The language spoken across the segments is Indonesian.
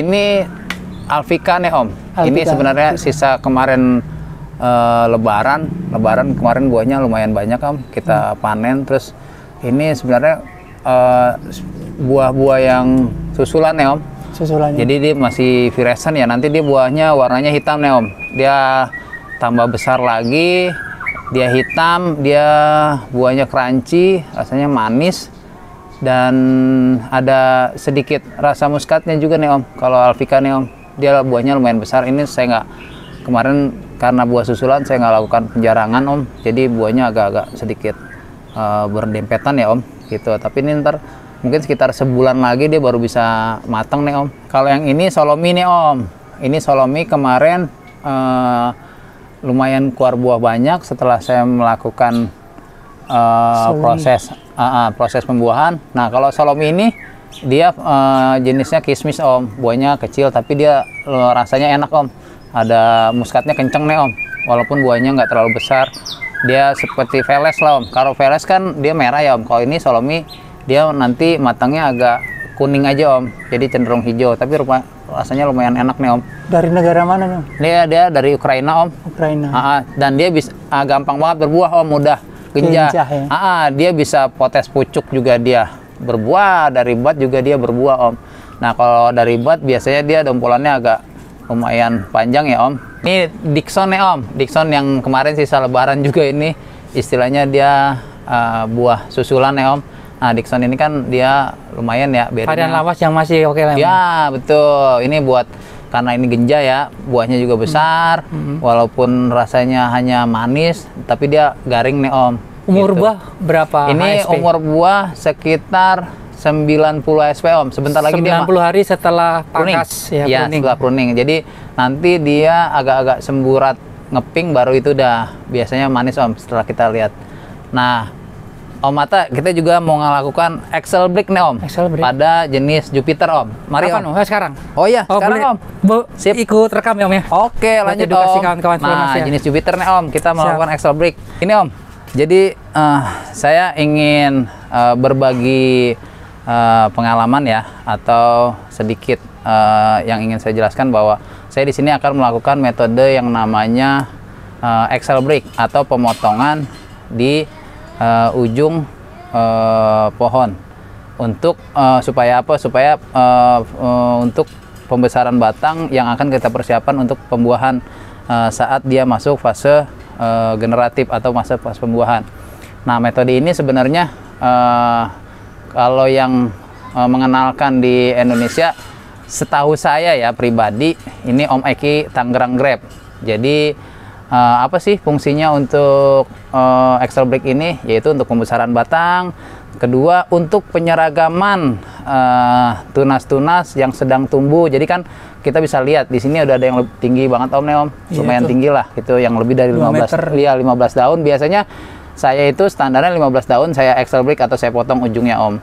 Ini Alfika nih Om. Alfika. Ini sebenarnya sisa kemarin Lebaran kemarin buahnya lumayan banyak Om. Kita panen, terus ini sebenarnya buah-buah yang susulan ya Om. Susulannya. Jadi dia masih viresan ya. Nanti dia buahnya warnanya hitam nih Om. Dia tambah besar lagi. Dia hitam, dia buahnya crunchy, rasanya manis. Dan ada sedikit rasa muskatnya juga nih Om. Kalau Alfika nih Om, dia buahnya lumayan besar. Ini saya nggak, kemarin karena buah susulan saya nggak lakukan penjarangan Om. Jadi buahnya agak-agak sedikit berdempetan ya Om gitu. Tapi ini ntar mungkin sekitar sebulan lagi dia baru bisa matang nih Om. Kalau yang ini Solomi nih Om. Ini Solomi kemarin lumayan keluar buah banyak setelah saya melakukan proses pembuahan. Nah kalau Solomi ini dia jenisnya kismis Om. Buahnya kecil tapi dia rasanya enak Om. Ada muskatnya kenceng nih Om. Walaupun buahnya nggak terlalu besar. Dia seperti Veles lah Om. Kalau Veles kan dia merah ya Om. Kalau ini Solomi dia nanti matangnya agak kuning aja Om. Jadi cenderung hijau. Tapi rasanya lumayan enak nih Om. Dari negara mana nih Om? Dia dari Ukraina Om. Ukraina. Dan dia bisa gampang banget berbuah Om. Mudah. Genjah ya? Dia bisa potes pucuk juga dia berbuah, dari bat juga dia berbuah Om. Nah kalau dari bat biasanya dia dompolannya agak lumayan panjang ya Om. Ini Dixon ya Om, Dixon yang kemarin sisa Lebaran juga ini istilahnya dia buah susulan ya Om. Nah Dixon ini kan dia lumayan ya varian lawas yang masih oke lah ya. Betul, ini buat karena ini genja ya, buahnya juga besar, walaupun rasanya hanya manis, tapi dia garing nih Om. Umur gitu. buah berapa? Ini HSP? umur buah sekitar 90 HP Om. Sebentar lagi 90 dia 90 hari setelah pangkas ya, setelah pruning. Jadi nanti dia agak-agak semburat ngeping baru itu udah biasanya manis Om setelah kita lihat. Nah, Om Mata, kita juga mau melakukan Excel Break nih Om. Excel Break pada jenis Jupiter Om. Mari Om. Sekarang. Oh iya, sekarang Om. Sip. Ikut rekam ya Om ya. Oke, lanjut edukasi Om. kawan-kawan Nah, jenis Jupiter nih Om, kita melakukan Excel Break. Ini Om. Jadi saya ingin berbagi pengalaman ya, atau sedikit yang ingin saya jelaskan bahwa saya di sini akan melakukan metode yang namanya Excel Break atau pemotongan di ujung pohon untuk supaya apa? Supaya untuk pembesaran batang yang akan kita persiapkan untuk pembuahan saat dia masuk fase generatif atau fase pembuahan. Nah metode ini sebenarnya kalau yang mengenalkan di Indonesia, setahu saya ya pribadi, ini Om Eki Tangerang Grab. Jadi apa sih fungsinya untuk Excel Break ini? Yaitu untuk pembesaran batang, kedua untuk penyeragaman tunas-tunas yang sedang tumbuh. Jadi kan kita bisa lihat di sini udah ada yang lebih tinggi banget Om nih Om, lumayan tinggi lah, gitu, yang lebih dari 15 daun. Biasanya saya itu standarnya 15 daun saya Excel Break atau saya potong ujungnya Om.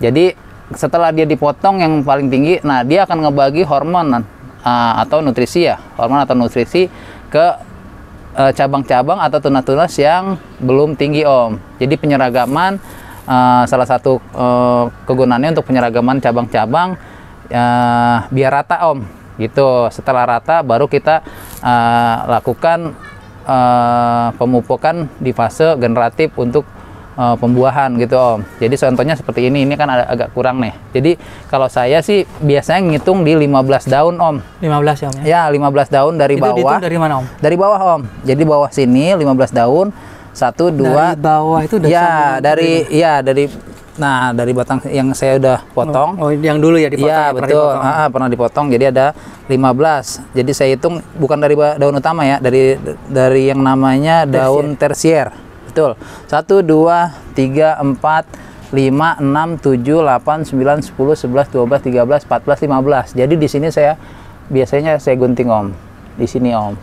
Jadi setelah dia dipotong yang paling tinggi, nah dia akan ngebagi hormon atau nutrisi ya, hormon atau nutrisi ke cabang-cabang atau tunas-tunas yang belum tinggi Om. Jadi penyeragaman salah satu kegunaannya untuk penyeragaman cabang-cabang biar rata Om. Gitu. Setelah rata baru kita lakukan pemupukan di fase generatif untuk pembuahan gitu Om. Jadi contohnya seperti ini kan agak kurang nih. Jadi kalau saya sih biasanya ngitung di 15 daun Om. 15 ya Om ya? Ya 15 daun dari bawah. Itu dari mana Om? Dari bawah Om. Jadi bawah sini 15 daun. 1, 2. Dari bawah itu dari dari batang yang saya udah potong. Oh yang dulu ya dipotong. Iya betul. Pernah dipotong. Jadi ada 15. Jadi saya hitung bukan dari daun utama ya, dari yang namanya daun tersier. Betul. 1, 2, 3, 4, 5, 6, 7, 8, 9, 10, 11, 12, 13, 14, 15. Jadi di sini saya biasanya saya gunting Om. Di sini Om.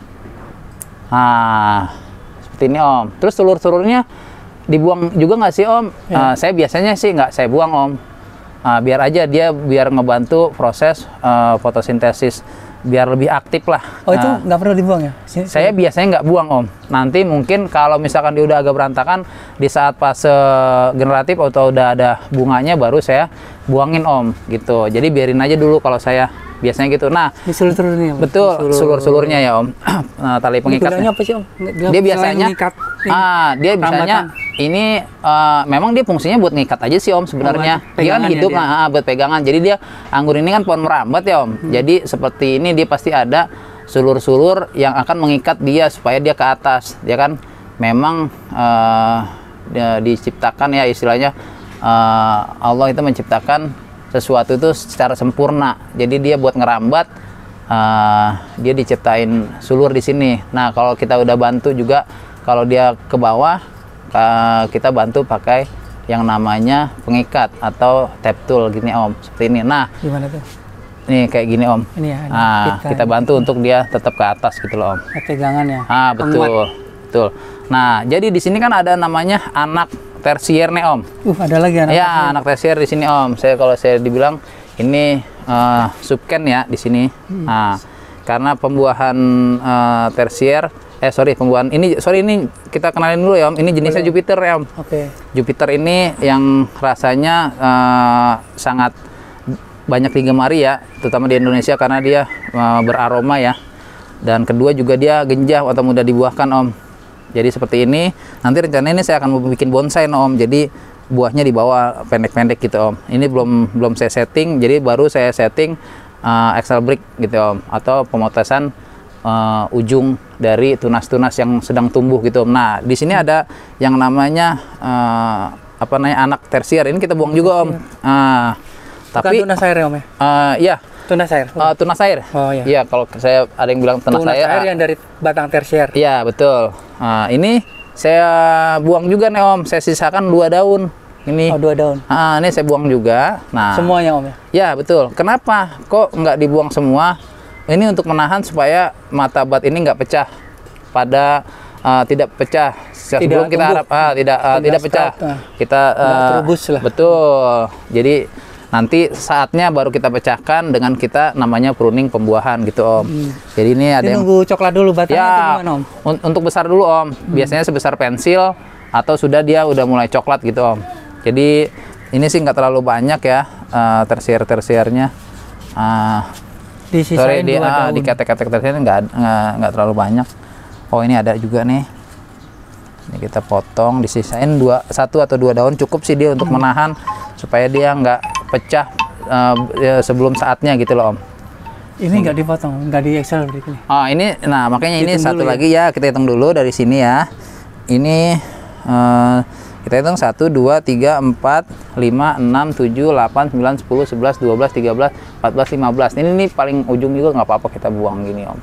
Nah, seperti ini Om. Terus telur-telurnya dibuang juga nggak sih Om? Ya. Saya biasanya sih nggak saya buang Om. Biar aja dia ngebantu proses fotosintesis, biar lebih aktif lah. Oh itu nggak perlu dibuang ya? Saya biasanya nggak buang Om. Nanti mungkin kalau misalkan dia udah agak berantakan, di saat fase generatif atau udah ada bunganya baru saya buangin Om gitu. Jadi biarin aja dulu kalau saya biasanya gitu. Nah, Di seluruh nih, Om. betul, sulur-sulurnya ya Om. Nah, tali pengikatnya. Gunanya apa sih, Om? Dia biasanya mengikat dia biasanya ini memang dia fungsinya buat ngikat aja sih Om sebenarnya. Dia kan hidup buat pegangan. Jadi dia anggur ini kan pohon merambat ya Om. Jadi seperti ini dia pasti ada sulur-sulur yang akan mengikat dia supaya dia ke atas. Dia kan memang diciptakan ya istilahnya Allah itu menciptakan sesuatu itu secara sempurna. Jadi dia buat ngerambat dia diciptain sulur di sini. Nah, kalau kita udah bantu juga kalau dia ke bawah kita bantu pakai yang namanya pengikat atau tap tool gini Om, seperti ini. Nah, gimana tuh? Nih kayak gini Om. Ini ya. Kita bantu untuk dia tetap ke atas gitu loh Om. Pegangan ya. Betul. Betul. Nah, jadi di sini kan ada namanya anak tersier nih Om. Ada lagi anak. Ya, anak tersier di sini Om. Kalau saya dibilang ini subken ya di sini. Nah, karena pembuahan tersier pembuahan ini kita kenalin dulu ya Om. Ini jenisnya Jupiter ya Om. Oke. Jupiter ini yang rasanya sangat banyak digemari ya, terutama di Indonesia karena dia beraroma ya. Dan kedua juga dia genjah atau mudah dibuahkan Om. Jadi seperti ini. Nanti rencananya ini saya akan bikin bonsai no, Om. Jadi buahnya di bawah pendek-pendek gitu Om. Ini belum saya setting, jadi baru saya setting axle brick gitu Om, atau pemotesan ujung dari tunas-tunas yang sedang tumbuh gitu Om. Nah, di sini ada yang namanya anak tersier. Ini kita buang juga Om. Tapi tunas air ya Om ya? Iya. Tunas air. Tunas air. Oh iya. Iya, kalau saya ada yang bilang tunas air. Tunas air yang dari batang tersier. Iya, betul. Ini saya buang juga nih Om. Saya sisakan 2 daun. Ini. Oh, 2 daun. Ini saya buang juga. Nah, semuanya Om ya? Ya, betul. Kenapa kok nggak dibuang semua? Ini untuk menahan supaya mata bat ini nggak pecah tidak pecah sebelum kita harap tidak pecah. Kita terubus lah. Betul. Jadi nanti saatnya baru kita pecahkan dengan kita namanya pruning pembuahan gitu Om. Jadi ini ada yang nunggu coklat dulu batangnya atau gimana Om? Untuk besar dulu Om. Biasanya sebesar pensil atau dia udah mulai coklat gitu Om. Jadi ini sih nggak terlalu banyak ya tersier-tersiernya. Disisain di ketek-ketek tersiernya nggak terlalu banyak. Oh, ini ada juga nih. Ini kita potong, disisain 1 atau 2 daun cukup sih dia untuk menahan supaya dia nggak pecah sebelum saatnya gitu loh Om. Ini nggak dipotong, nggak di axle brick ini. Ini, nah makanya ini Hitung satu lagi ya, kita hitung dulu dari sini ya. Ini kita hitung 1, 2, 3, 4, 5, 6, 7, 8, 9, 10, 11, 12, 13, 14, 15. Ini paling ujung juga nggak apa-apa kita buang gini Om.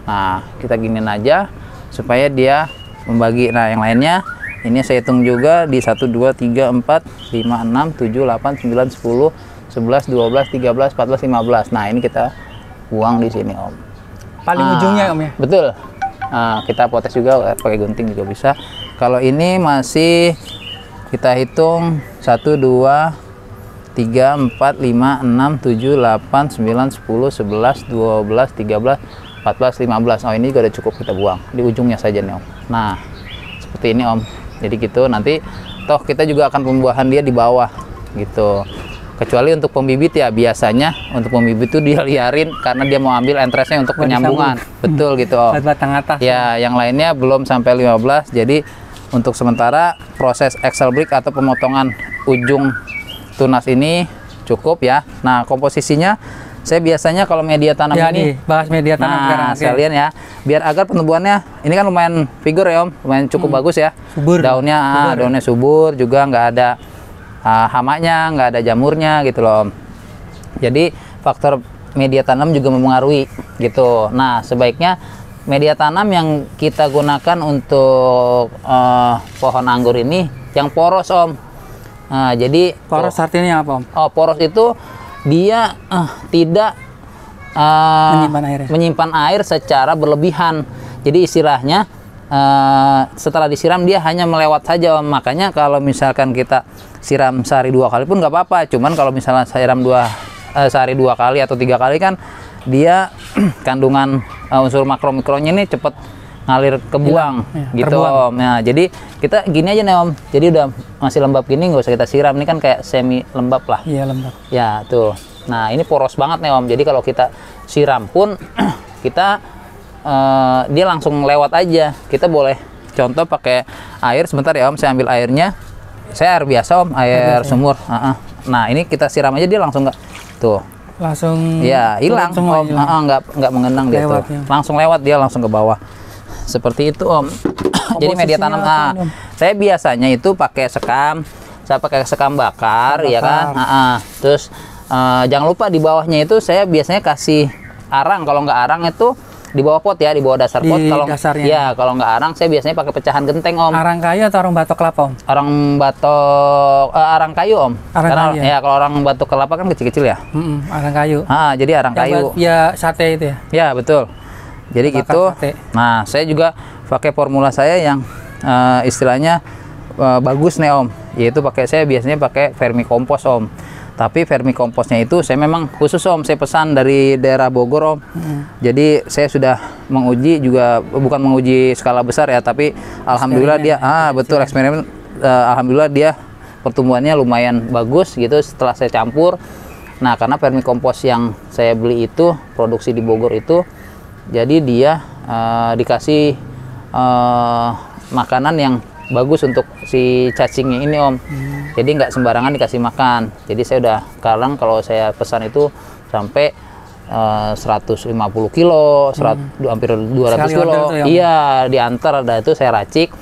Nah, kita giniin aja supaya dia membagi. Nah, yang lainnya ini saya hitung juga di 1, 2, 3, 4, 5, 6, 7, 8, 9, 10, 11, 12, 13, 14, 15. Nah, ini kita buang di sini Om. Paling ujungnya Om ya? Betul. Kita potes juga pakai gunting juga bisa. Kalau ini masih kita hitung 1, 2, 3, 4, 5, 6, 7, 8, 9, 10, 11, 12, 13, 14, 15. Oh, ini juga udah cukup kita buang di ujungnya saja nih Om. Nah, seperti ini Om. Jadi gitu, nanti toh kita juga akan pembuahan dia di bawah gitu. Kecuali untuk pembibit ya, biasanya untuk pembibit itu dia liarin karena dia mau ambil entrance-nya untuk penyambungan. Betul gitu Om. Batang atas. Ya, yang lainnya belum sampai 15. Jadi untuk sementara proses axle brick atau pemotongan ujung tunas ini cukup ya. Nah, komposisinya saya biasanya kalau media tanam ini bahas media tanam sekarang. Sekalian ya, biar agar penumbuhannya ini kan lumayan figur ya Om, lumayan cukup bagus ya. Subur. Daunnya subur juga, nggak ada hamanya, nggak ada jamurnya gitu loh Om. Jadi faktor media tanam juga mempengaruhi gitu. Nah, sebaiknya media tanam yang kita gunakan untuk pohon anggur ini yang poros Om. Nah, jadi poros artinya apa Om? Oh, poros itu dia tidak menyimpan air secara berlebihan. Jadi istilahnya setelah disiram dia hanya melewat saja Om. Makanya kalau misalkan kita siram sehari 2 kali pun nggak apa-apa. Cuman kalau misalnya siram sehari 2 kali atau 3 kali kan dia kandungan unsur makro-mikronya ini cepet ngalir ke buang gitu terbuang. Om. Nah, jadi kita gini aja nih Om. Jadi udah masih lembab gini nggak usah kita siram. Ini kan kayak semi lembab lah. Iya, lembab. Ya tuh. Nah ini poros banget nih Om. Jadi kalau kita siram pun kita dia langsung lewat aja. Kita boleh contoh pakai air sebentar ya Om. Saya ambil airnya. Saya air biasa Om, air sumur. Nah ini kita siram aja dia langsung nggak tuh. Langsung Ya hilang Om. Nggak mengenang dia tuh. Ya. Langsung lewat dia langsung ke bawah. Seperti itu Om. Jadi media tanam. Saya biasanya itu pakai sekam. Saya pakai sekam bakar, ya kan. Terus jangan lupa di bawahnya itu saya biasanya kasih arang. Kalau nggak arang itu di bawah pot ya, di bawah dasar pot. Kalau dasarnya. ya, kalau nggak arang saya biasanya pakai pecahan genteng Om. Arang kayu atau arang batok kelapa Om? Arang kayu Om. Karena kayu. ya kalau arang batok kelapa kan kecil-kecil ya. Arang kayu. Jadi arang kayu. Ya sate itu ya. Ya betul. Jadi Bakar gitu. sate. Nah saya juga pakai formula saya yang istilahnya bagus nih Om. Yaitu saya biasanya pakai vermikompos Om. Tapi vermikomposnya itu saya memang khusus Om, saya pesan dari daerah Bogor Om. Jadi saya sudah menguji juga, bukan menguji skala besar ya, tapi alhamdulillah dia betul eksperimen. Alhamdulillah dia pertumbuhannya lumayan bagus gitu setelah saya campur. Nah karena vermikompos yang saya beli itu produksi di Bogor itu, jadi dia dikasih makanan yang bagus untuk si cacingnya ini Om. Jadi nggak sembarangan dikasih makan. Jadi saya udah sekarang kalau saya pesan itu sampai 150 kilo, hampir 200 kilo. Iya, diantar. Ada itu saya racik.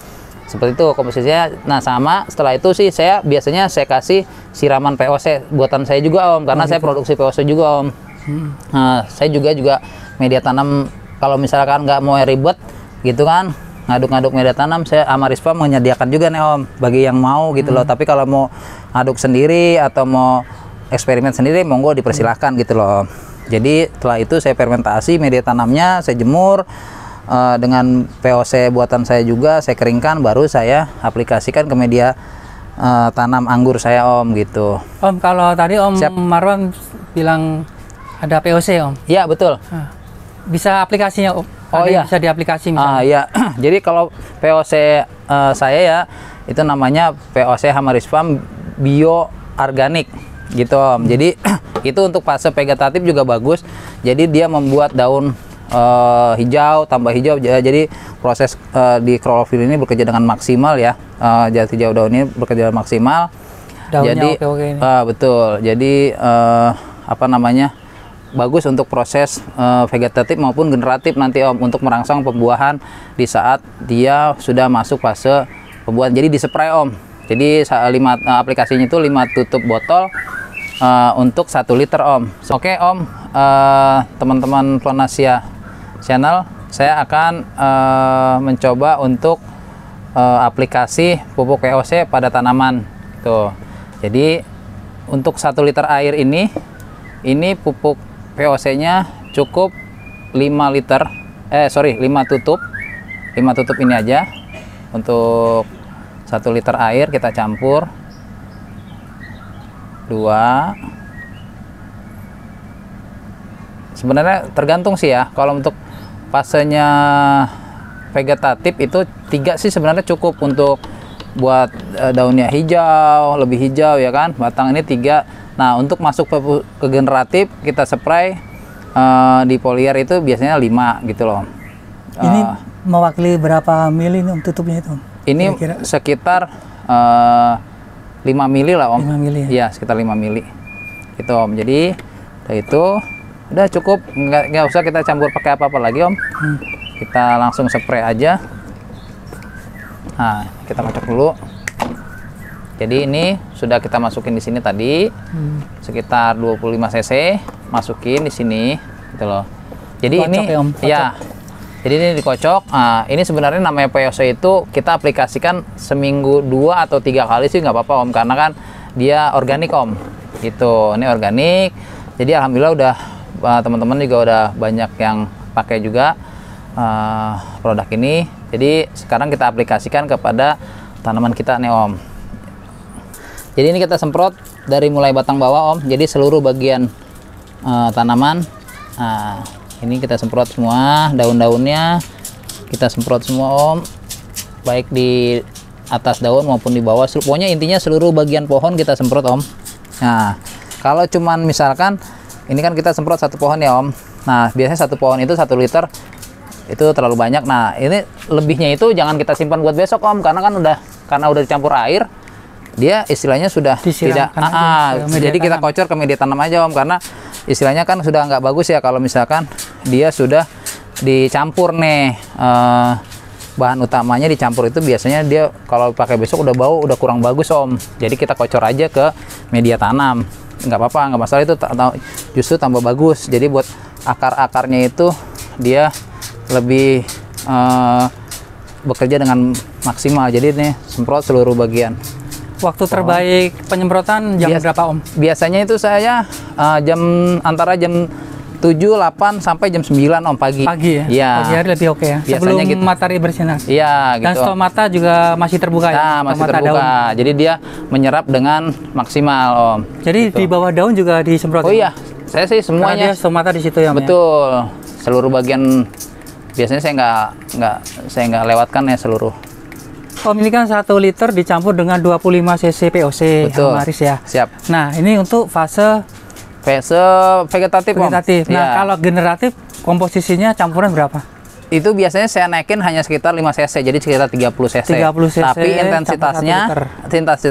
Seperti itu komposisinya. Nah sama setelah itu sih saya biasanya saya kasih siraman POC buatan saya juga Om. Karena saya produksi POC juga Om. Nah, saya juga media tanam kalau misalkan nggak mau ribet gitu kan, ngaduk-ngaduk media tanam, saya Amarispa menyediakan juga nih Om bagi yang mau gitu loh. Tapi kalau mau aduk sendiri atau mau eksperimen sendiri monggo dipersilahkan gitu loh Om. Jadi setelah itu saya fermentasi media tanamnya, saya jemur dengan POC buatan saya juga, saya keringkan, baru saya aplikasikan ke media tanam anggur saya Om gitu. Om kalau tadi Om Marwan bilang ada POC Om. Iya betul. Bisa aplikasinya Om. Iya. Bisa diaplikasi misalnya. Iya. Jadi kalau POC saya ya itu namanya POC Hamarispa Bio Organik gitu Om. Jadi itu untuk fase vegetatif juga bagus. Jadi dia membuat daun hijau, tambah hijau. Jadi proses di klorofil ini bekerja dengan maksimal ya. Jati hijau daun ini bekerja dengan maksimal. Daunnya Jadi oke ini. betul. Jadi bagus untuk proses vegetatif maupun generatif nanti Om, untuk merangsang pembuahan di saat dia sudah masuk fase pembuahan. Jadi dispray Om. Jadi aplikasinya itu 5 tutup botol untuk 1 liter Om. Oke Om, teman-teman Flonasia Channel, saya akan mencoba untuk aplikasi pupuk POC pada tanaman tuh. Jadi untuk 1 liter air ini pupuk POC-nya cukup 5 tutup. 5 tutup ini aja. Untuk 1 liter air kita campur 2. Sebenarnya tergantung sih ya. Kalau untuk fasenya vegetatif itu 3 sih sebenarnya cukup untuk buat daunnya hijau, lebih hijau ya kan. Batang ini 3. Nah, untuk masuk ke generatif kita spray di foliar itu biasanya 5 gitu loh. Ini mewakili berapa mili Om tutupnya itu Om? Ini kira-kira sekitar 5 mili lah Om. 5 mili ya? Iya, sekitar 5 mili. Gitu Om. Jadi itu udah cukup, nggak usah kita campur pakai apa-apa lagi Om. Kita langsung spray aja. Nah, kita kocok dulu. Jadi ini sudah kita masukin di sini tadi sekitar 25 cc, masukin di sini gitu loh. Jadi dikocok ini ya, Om? Ya. Jadi ini dikocok. Nah, ini sebenarnya namanya POC itu kita aplikasikan seminggu 2 atau 3 kali sih nggak apa-apa Om, karena kan dia organik Om. Gitu. Ini organik. Jadi alhamdulillah udah teman-teman juga udah banyak yang pakai juga produk ini. Jadi sekarang kita aplikasikan kepada tanaman kita nih Om. Jadi ini kita semprot dari mulai batang bawah Om. Jadi seluruh bagian tanaman. Nah, ini kita semprot semua, daun-daunnya kita semprot semua Om. Baik di atas daun maupun di bawah. Pokoknya intinya seluruh bagian pohon kita semprot Om. Nah, Kalau cuman misalkan ini kan kita semprot satu pohon ya Om. Nah biasanya satu pohon itu 1 liter itu terlalu banyak. Nah ini lebihnya itu jangan kita simpan buat besok Om, karena udah dicampur air, dia istilahnya sudah tidak jadi kita kocor ke media tanam aja Om, karena istilahnya kan sudah nggak bagus ya kalau misalkan dia sudah dicampur nih bahan utamanya dicampur, itu biasanya dia kalau pakai besok udah bau, udah kurang bagus Om. Jadi kita kocor aja ke media tanam, nggak apa-apa, nggak masalah, itu justru tambah bagus. Jadi buat akar-akarnya itu dia lebih bekerja dengan maksimal. Jadi nih semprot seluruh bagian. Waktu terbaik penyemprotan jam berapa Om? Biasanya itu saya antara jam 7, 8 sampai jam 9 Om pagi. Pagi ya? Iya. Pagi hari lebih oke ya? Sebelum gitu. matahari bersinar? Iya gitu. Dan stomata juga masih terbuka ya? Nah, masih terbuka. Daun. Jadi dia menyerap dengan maksimal Om. Jadi gitu. Di bawah daun juga disemprot? Oh iya, saya sih semuanya. Karena dia stomata di situ ya Om? Betul. Ya? Seluruh bagian biasanya saya nggak lewatkan ya seluruh. Om, ini kan 1 liter dicampur dengan 25 cc POC. Betul. Maris ya. Siap. Nah, ini untuk fase vegetatif. Vegetatif. Nah, ya. Kalau generatif komposisinya campuran berapa? Itu biasanya saya naikin hanya sekitar 5 cc, jadi sekitar 30 cc. 30 cc. Tapi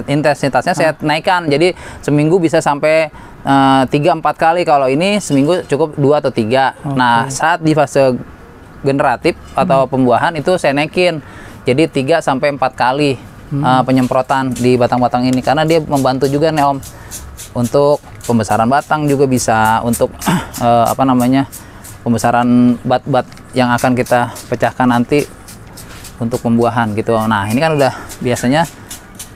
intensitasnya saya naikkan. Jadi seminggu bisa sampai 3-4 kali. Kalau ini seminggu cukup 2 atau 3. Okay. Nah, saat di fase generatif atau pembuahan itu saya naikin. Jadi 3 sampai 4 kali penyemprotan di batang-batang ini, karena dia membantu juga nih Om untuk pembesaran batang, juga bisa untuk pembesaran bat-bat yang akan kita pecahkan nanti untuk pembuahan gitu. Nah ini kan udah biasanya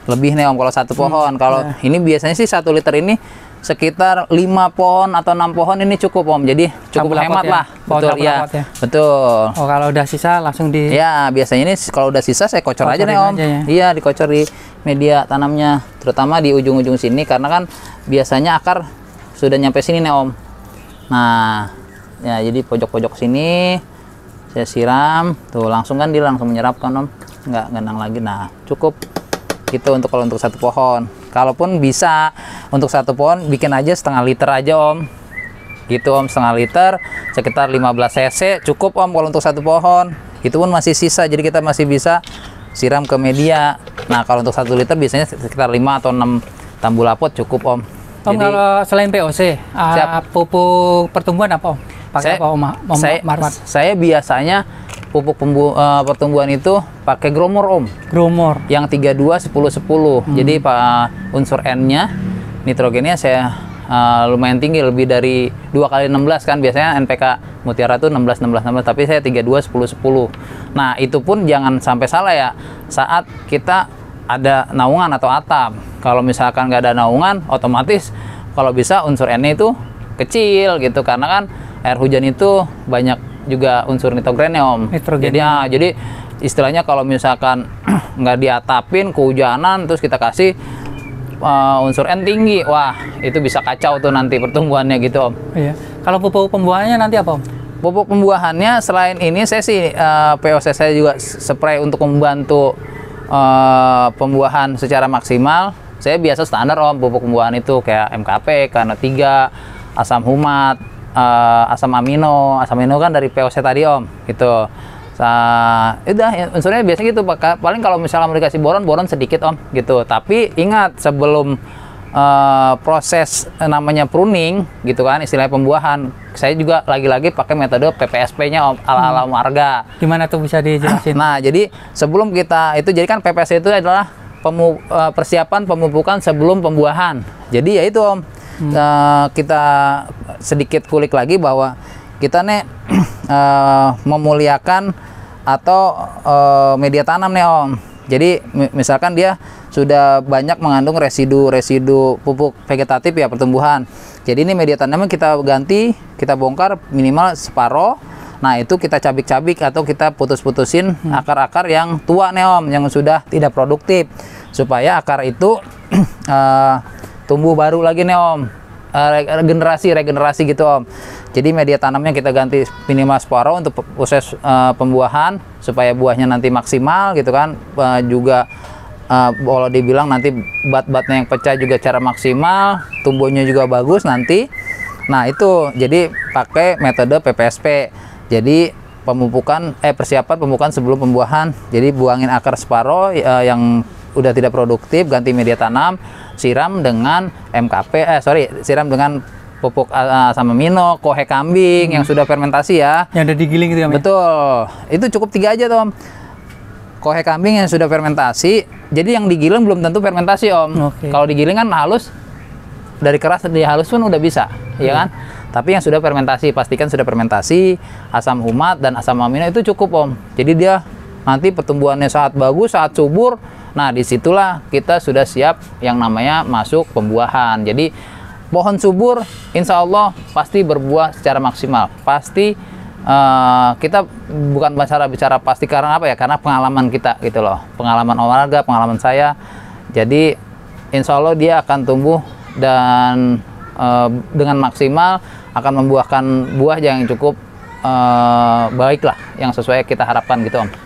lebih nih Om kalau satu pohon. Kalau ini biasanya sih 1 liter ini sekitar 5 pohon atau 6 pohon ini cukup Om. Jadi cukup hemat lah. Betul ya. Betul. Oh, kalau udah sisa langsung di. Ya, biasanya ini kalau udah sisa saya kocor aja nih Om. Ya? Iya, dikocor di media tanamnya, terutama di ujung-ujung sini, karena kan biasanya akar sudah nyampe sini nih Om. Nah, ya jadi pojok-pojok sini saya siram. Tuh, langsung kan dia langsung menyerap kan Om. Nggak genang lagi. Nah, cukup gitu kalau untuk satu pohon. Kalaupun bisa untuk satu pohon bikin aja setengah liter aja Om, gitu Om, setengah liter sekitar 15 cc cukup Om kalau untuk satu pohon. Itu pun masih sisa, jadi kita masih bisa siram ke media. Nah kalau untuk 1 liter biasanya sekitar 5 atau 6 tambulapot cukup Om. Om, jadi, kalau selain POC pupuk pertumbuhan apa Om? Pakai apa Om? Saya biasanya pupuk pertumbuhan itu pakai Gromor Om. Gromor yang 32 10 10. Jadi unsur N-nya, nitrogennya saya lumayan tinggi, lebih dari 2 kali 16 kan biasanya NPK Mutiara tuh 16 16 16, tapi saya 32 10 10. Nah, itu pun jangan sampai salah ya saat kita ada naungan atau atap. Kalau misalkan nggak ada naungan, otomatis kalau bisa unsur N-nya itu kecil gitu, karena kan air hujan itu banyak juga unsur nitrogennya Om. Jadi istilahnya kalau misalkan nggak diatapin, kehujanan, terus kita kasih unsur N tinggi, wah itu bisa kacau tuh nanti pertumbuhannya gitu Om. Iya. Kalau pupuk pembuahannya nanti apa Om? Pupuk pembuahannya selain ini saya sih POC saya juga spray untuk membantu pembuahan secara maksimal. Saya biasa standar Om, pupuk pembuahan itu kayak MKP, karena 3, asam humat, asam amino kan dari POC tadi Om, gitu. Udah unsurnya biasanya gitu, paling kalau misalnya mau dikasih boron sedikit Om, gitu. Tapi ingat sebelum proses namanya pruning gitu kan, istilahnya pembuahan, saya juga lagi-lagi pakai metode PPSP-nya Om, ala-ala warga. Gimana tuh, bisa dijelasin? Nah jadi sebelum kita itu, jadi kan PPSP itu adalah persiapan pemupukan sebelum pembuahan. Jadi ya itu Om, kita sedikit kulik lagi bahwa kita nih memuliakan atau media tanam nih Om. Jadi misalkan dia sudah banyak mengandung residu pupuk vegetatif ya, pertumbuhan. Jadi ini media tanamnya kita ganti, kita bongkar minimal separoh. Nah itu kita cabik-cabik atau kita putus-putusin akar-akar yang tua nih Om, yang sudah tidak produktif, supaya akar itu tumbuh baru lagi nih Om, regenerasi gitu Om. Jadi media tanamnya kita ganti minimal separoh untuk proses pembuahan, supaya buahnya nanti maksimal gitu kan. Juga kalau dibilang nanti bat-batnya yang pecah juga cara maksimal, tumbuhnya juga bagus nanti. Nah itu jadi pakai metode PPSP. Jadi persiapan pemupukan sebelum pembuahan. Jadi buangin akar separoh yang udah tidak produktif, ganti media tanam, siram dengan siram dengan pupuk asam amino, kohe kambing yang sudah fermentasi ya. Yang udah digiling itu ya, Om? Betul. Itu cukup 3 aja tuh, Om. Kohe kambing yang sudah fermentasi. Jadi yang digiling belum tentu fermentasi, Om. Kalau digiling kan halus, dari keras dia halus pun udah bisa, ya kan? Tapi yang sudah fermentasi, pastikan sudah fermentasi, asam humat dan asam amino itu cukup, Om. Jadi dia nanti pertumbuhannya sangat bagus, sangat subur. Nah, disitulah kita sudah siap yang namanya masuk pembuahan. Jadi pohon subur, insya Allah pasti berbuah secara maksimal. Pasti kita bukan bicara pasti karena apa ya? Karena pengalaman kita gitu loh, pengalaman olahraga, pengalaman saya. Jadi insya Allah dia akan tumbuh dan dengan maksimal akan membuahkan buah yang cukup baik lah, yang sesuai kita harapkan gitu, Om.